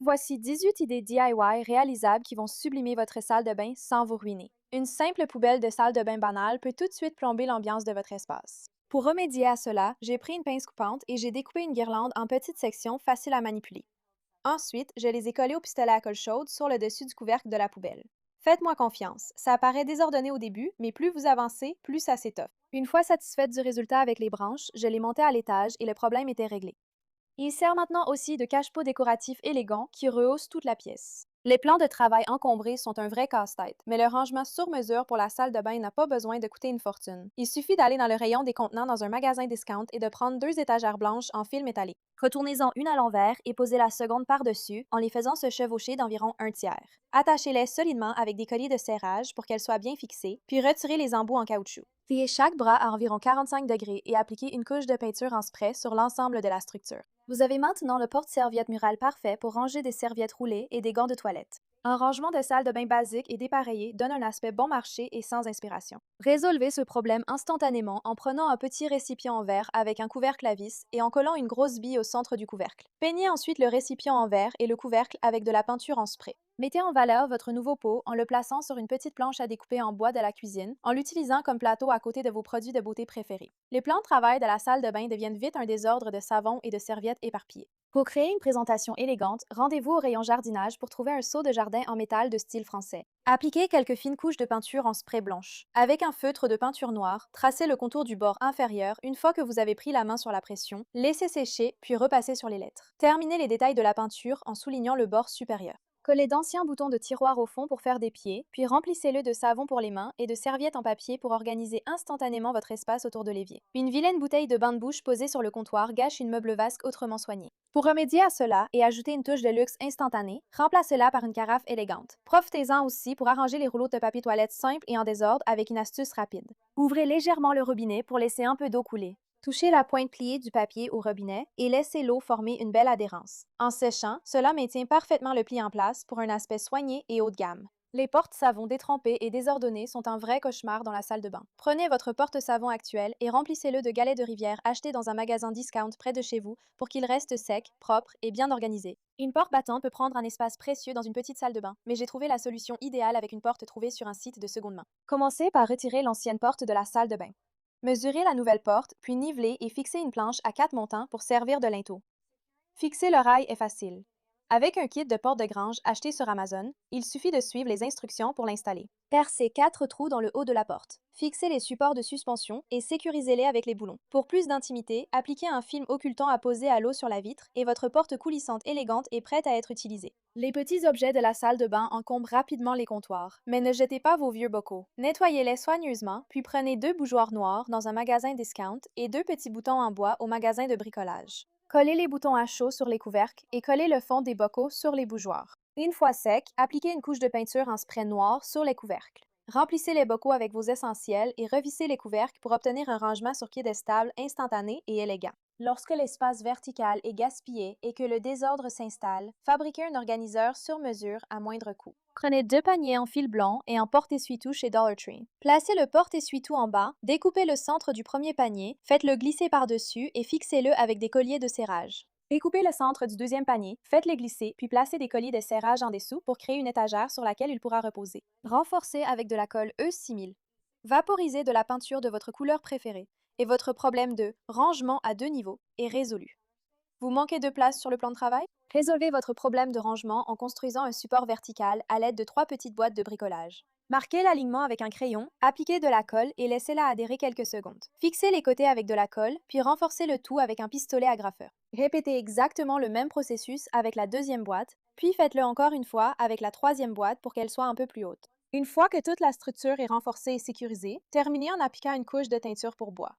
Voici 18 idées DIY réalisables qui vont sublimer votre salle de bain sans vous ruiner. Une simple poubelle de salle de bain banale peut tout de suite plomber l'ambiance de votre espace. Pour remédier à cela, j'ai pris une pince coupante et j'ai découpé une guirlande en petites sections faciles à manipuler. Ensuite, je les ai collées au pistolet à colle chaude sur le dessus du couvercle de la poubelle. Faites-moi confiance, ça paraît désordonné au début, mais plus vous avancez, plus ça s'étoffe. Une fois satisfaite du résultat avec les branches, je les montais à l'étage et le problème était réglé. Il sert maintenant aussi de cache-pot décoratif élégant qui rehausse toute la pièce. Les plans de travail encombrés sont un vrai casse-tête, mais le rangement sur mesure pour la salle de bain n'a pas besoin de coûter une fortune. Il suffit d'aller dans le rayon des contenants dans un magasin discount et de prendre deux étagères blanches en fil métallique. Retournez-en une à l'envers et posez la seconde par-dessus en les faisant se chevaucher d'environ un tiers. Attachez-les solidement avec des colliers de serrage pour qu'elles soient bien fixées, puis retirez les embouts en caoutchouc. Pliez chaque bras à environ 45 degrés et appliquez une couche de peinture en spray sur l'ensemble de la structure. Vous avez maintenant le porte-serviette mural parfait pour ranger des serviettes roulées et des gants de toilette. Un rangement de salle de bain basique et dépareillé donne un aspect bon marché et sans inspiration. Résolvez ce problème instantanément en prenant un petit récipient en verre avec un couvercle à vis et en collant une grosse bille au centre du couvercle. Peignez ensuite le récipient en verre et le couvercle avec de la peinture en spray. Mettez en valeur votre nouveau pot en le plaçant sur une petite planche à découper en bois de la cuisine, en l'utilisant comme plateau à côté de vos produits de beauté préférés. Les plans de travail de la salle de bain deviennent vite un désordre de savon et de serviettes éparpillées. Pour créer une présentation élégante, rendez-vous au rayon jardinage pour trouver un seau de jardin en métal de style français. Appliquez quelques fines couches de peinture en spray blanche. Avec un feutre de peinture noire, tracez le contour du bord inférieur une fois que vous avez pris la main sur la pression, laissez sécher, puis repassez sur les lettres. Terminez les détails de la peinture en soulignant le bord supérieur. Collez d'anciens boutons de tiroir au fond pour faire des pieds, puis remplissez-le de savon pour les mains et de serviettes en papier pour organiser instantanément votre espace autour de l'évier. Une vilaine bouteille de bain de bouche posée sur le comptoir gâche une meuble vasque autrement soignée. Pour remédier à cela et ajouter une touche de luxe instantanée, remplacez-la par une carafe élégante. Profitez-en aussi pour arranger les rouleaux de papier toilette simples et en désordre avec une astuce rapide. Ouvrez légèrement le robinet pour laisser un peu d'eau couler. Touchez la pointe pliée du papier au robinet et laissez l'eau former une belle adhérence. En séchant, cela maintient parfaitement le pli en place pour un aspect soigné et haut de gamme. Les portes-savons détrempés et désordonnés sont un vrai cauchemar dans la salle de bain. Prenez votre porte-savon actuel et remplissez-le de galets de rivière achetés dans un magasin discount près de chez vous pour qu'il reste sec, propre et bien organisé. Une porte battante peut prendre un espace précieux dans une petite salle de bain, mais j'ai trouvé la solution idéale avec une porte trouvée sur un site de seconde main. Commencez par retirer l'ancienne porte de la salle de bain. Mesurez la nouvelle porte, puis nivelez et fixez une planche à 4 montants pour servir de linteau. Fixer le rail est facile. Avec un kit de porte de grange acheté sur Amazon, il suffit de suivre les instructions pour l'installer. Percez 4 trous dans le haut de la porte. Fixez les supports de suspension et sécurisez-les avec les boulons. Pour plus d'intimité, appliquez un film occultant à poser à l'eau sur la vitre et votre porte coulissante élégante est prête à être utilisée. Les petits objets de la salle de bain encombrent rapidement les comptoirs, mais ne jetez pas vos vieux bocaux. Nettoyez-les soigneusement, puis prenez deux bougeoirs noirs dans un magasin discount et deux petits boutons en bois au magasin de bricolage. Collez les boutons à chaud sur les couvercles et collez le fond des bocaux sur les bougeoirs. Une fois sec, appliquez une couche de peinture en spray noir sur les couvercles. Remplissez les bocaux avec vos essentiels et revissez les couvercles pour obtenir un rangement sur piédestal instantané et élégant. Lorsque l'espace vertical est gaspillé et que le désordre s'installe, fabriquez un organiseur sur mesure à moindre coût. Prenez deux paniers en fil blanc et un porte-essuie-tout chez Dollar Tree. Placez le porte-essuie-tout en bas, découpez le centre du premier panier, faites-le glisser par-dessus et fixez-le avec des colliers de serrage. Découpez le centre du deuxième panier, faites-le glisser, puis placez des colliers de serrage en dessous pour créer une étagère sur laquelle il pourra reposer. Renforcez avec de la colle E6000. Vaporisez de la peinture de votre couleur préférée et votre problème de rangement à deux niveaux est résolu. Vous manquez de place sur le plan de travail? Résolvez votre problème de rangement en construisant un support vertical à l'aide de trois petites boîtes de bricolage. Marquez l'alignement avec un crayon, appliquez de la colle et laissez-la adhérer quelques secondes. Fixez les côtés avec de la colle, puis renforcez le tout avec un pistolet agrafeur. Répétez exactement le même processus avec la deuxième boîte, puis faites-le encore une fois avec la troisième boîte pour qu'elle soit un peu plus haute. Une fois que toute la structure est renforcée et sécurisée, terminez en appliquant une couche de teinture pour bois.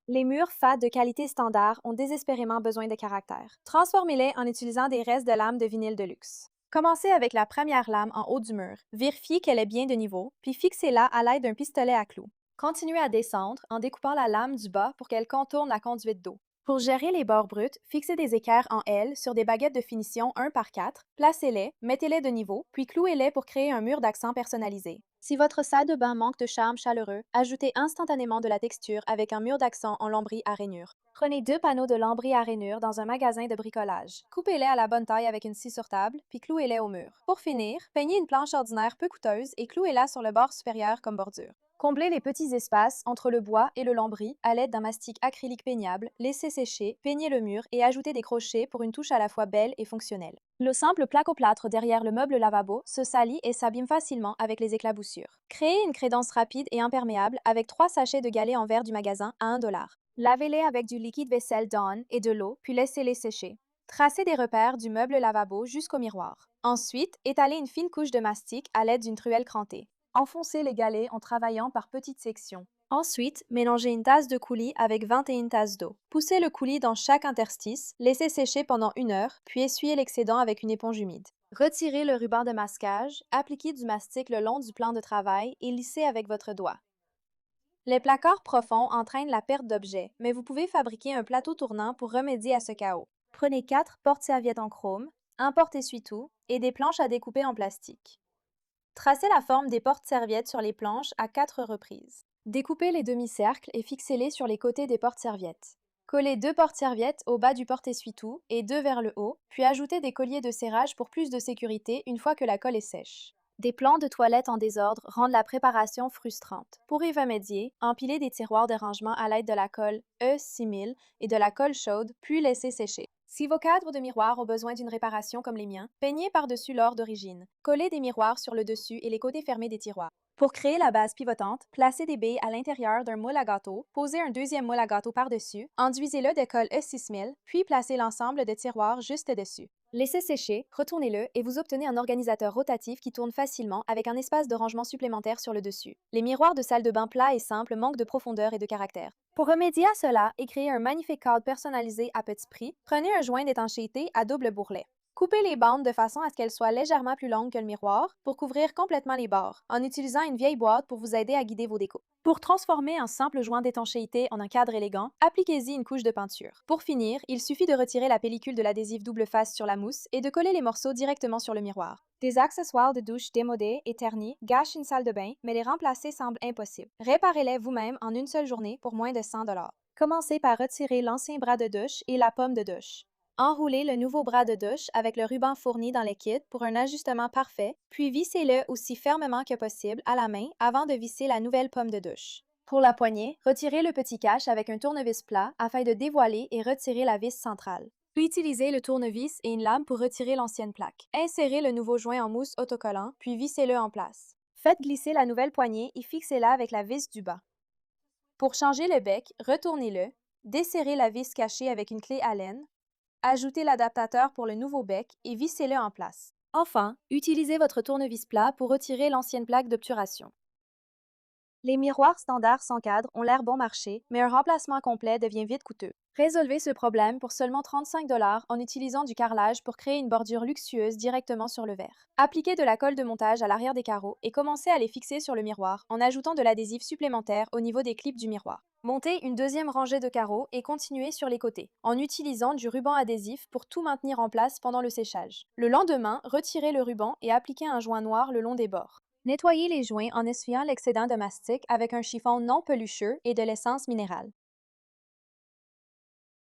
Les murs fades de qualité standard ont désespérément besoin de caractère. Transformez-les en utilisant des restes de lames de vinyle de luxe. Commencez avec la première lame en haut du mur. Vérifiez qu'elle est bien de niveau, puis fixez-la à l'aide d'un pistolet à clous. Continuez à descendre en découpant la lame du bas pour qu'elle contourne la conduite d'eau. Pour gérer les bords bruts, fixez des équerres en L sur des baguettes de finition 1 par 4, placez-les, mettez-les de niveau, puis clouez-les pour créer un mur d'accent personnalisé. Si votre salle de bain manque de charme chaleureux, ajoutez instantanément de la texture avec un mur d'accent en lambris à rainures. Prenez 2 panneaux de lambris à rainures dans un magasin de bricolage. Coupez-les à la bonne taille avec une scie sur table, puis clouez-les au mur. Pour finir, peignez une planche ordinaire peu coûteuse et clouez-la sur le bord supérieur comme bordure. Comblez les petits espaces entre le bois et le lambris à l'aide d'un mastic acrylique peignable, laissez sécher, peignez le mur et ajoutez des crochets pour une touche à la fois belle et fonctionnelle. Le simple plaque-au-plâtre derrière le meuble lavabo se salit et s'abîme facilement avec les éclaboussures. Créez une crédence rapide et imperméable avec 3 sachets de galets en verre du magasin à 1 $. Lavez-les avec du liquide vaisselle Dawn et de l'eau, puis laissez-les sécher. Tracez des repères du meuble lavabo jusqu'au miroir. Ensuite, étalez une fine couche de mastic à l'aide d'une truelle crantée. Enfoncez les galets en travaillant par petites sections. Ensuite, mélangez une tasse de coulis avec 21 tasses d'eau. Poussez le coulis dans chaque interstice, laissez sécher pendant 1 heure, puis essuyez l'excédent avec une éponge humide. Retirez le ruban de masquage, appliquez du mastic le long du plan de travail et lissez avec votre doigt. Les placards profonds entraînent la perte d'objets, mais vous pouvez fabriquer un plateau tournant pour remédier à ce chaos. Prenez 4 porte-serviettes en chrome, un porte-essuie-tout et des planches à découper en plastique. Tracez la forme des porte-serviettes sur les planches à 4 reprises. Découpez les demi-cercles et fixez-les sur les côtés des porte-serviettes. Collez 2 porte-serviettes au bas du porte-essuie-tout et 2 vers le haut, puis ajoutez des colliers de serrage pour plus de sécurité une fois que la colle est sèche. Des plans de toilette en désordre rendent la préparation frustrante. Pour y remédier, empilez des tiroirs de rangement à l'aide de la colle E6000 et de la colle chaude, puis laissez sécher. Si vos cadres de miroirs ont besoin d'une réparation comme les miens, peignez par-dessus l'or d'origine. Collez des miroirs sur le dessus et les côtés fermés des tiroirs. Pour créer la base pivotante, placez des billes à l'intérieur d'un moule à gâteau, posez un deuxième moule à gâteau par-dessus, enduisez-le de colle E6000, puis placez l'ensemble de tiroirs juste dessus. Laissez sécher, retournez-le et vous obtenez un organisateur rotatif qui tourne facilement avec un espace de rangement supplémentaire sur le dessus. Les miroirs de salle de bain plats et simples manquent de profondeur et de caractère. Pour remédier à cela et créer un magnifique cadre personnalisé à petit prix, prenez un joint d'étanchéité à double bourrelet. Coupez les bandes de façon à ce qu'elles soient légèrement plus longues que le miroir pour couvrir complètement les bords, en utilisant une vieille boîte pour vous aider à guider vos décos. Pour transformer un simple joint d'étanchéité en un cadre élégant, appliquez-y une couche de peinture. Pour finir, il suffit de retirer la pellicule de l'adhésif double face sur la mousse et de coller les morceaux directement sur le miroir. Des accessoires de douche démodés et ternis gâchent une salle de bain, mais les remplacer semble impossible. Réparez-les vous-même en une seule journée pour moins de 100 $. Commencez par retirer l'ancien bras de douche et la pomme de douche. Enroulez le nouveau bras de douche avec le ruban fourni dans les kits pour un ajustement parfait, puis vissez-le aussi fermement que possible à la main avant de visser la nouvelle pomme de douche. Pour la poignée, retirez le petit cache avec un tournevis plat afin de dévoiler et retirer la vis centrale. Puis utilisez le tournevis et une lame pour retirer l'ancienne plaque. Insérez le nouveau joint en mousse autocollant, puis vissez-le en place. Faites glisser la nouvelle poignée et fixez-la avec la vis du bas. Pour changer le bec, retournez-le, desserrez la vis cachée avec une clé Allen, ajoutez l'adaptateur pour le nouveau bec et vissez-le en place. Enfin, utilisez votre tournevis plat pour retirer l'ancienne plaque d'obturation. Les miroirs standards sans cadre ont l'air bon marché, mais un remplacement complet devient vite coûteux. Résolvez ce problème pour seulement 35 $ en utilisant du carrelage pour créer une bordure luxueuse directement sur le verre. Appliquez de la colle de montage à l'arrière des carreaux et commencez à les fixer sur le miroir en ajoutant de l'adhésif supplémentaire au niveau des clips du miroir. Montez une deuxième rangée de carreaux et continuez sur les côtés, en utilisant du ruban adhésif pour tout maintenir en place pendant le séchage. Le lendemain, retirez le ruban et appliquez un joint noir le long des bords. Nettoyez les joints en essuyant l'excédent de mastic avec un chiffon non pelucheux et de l'essence minérale.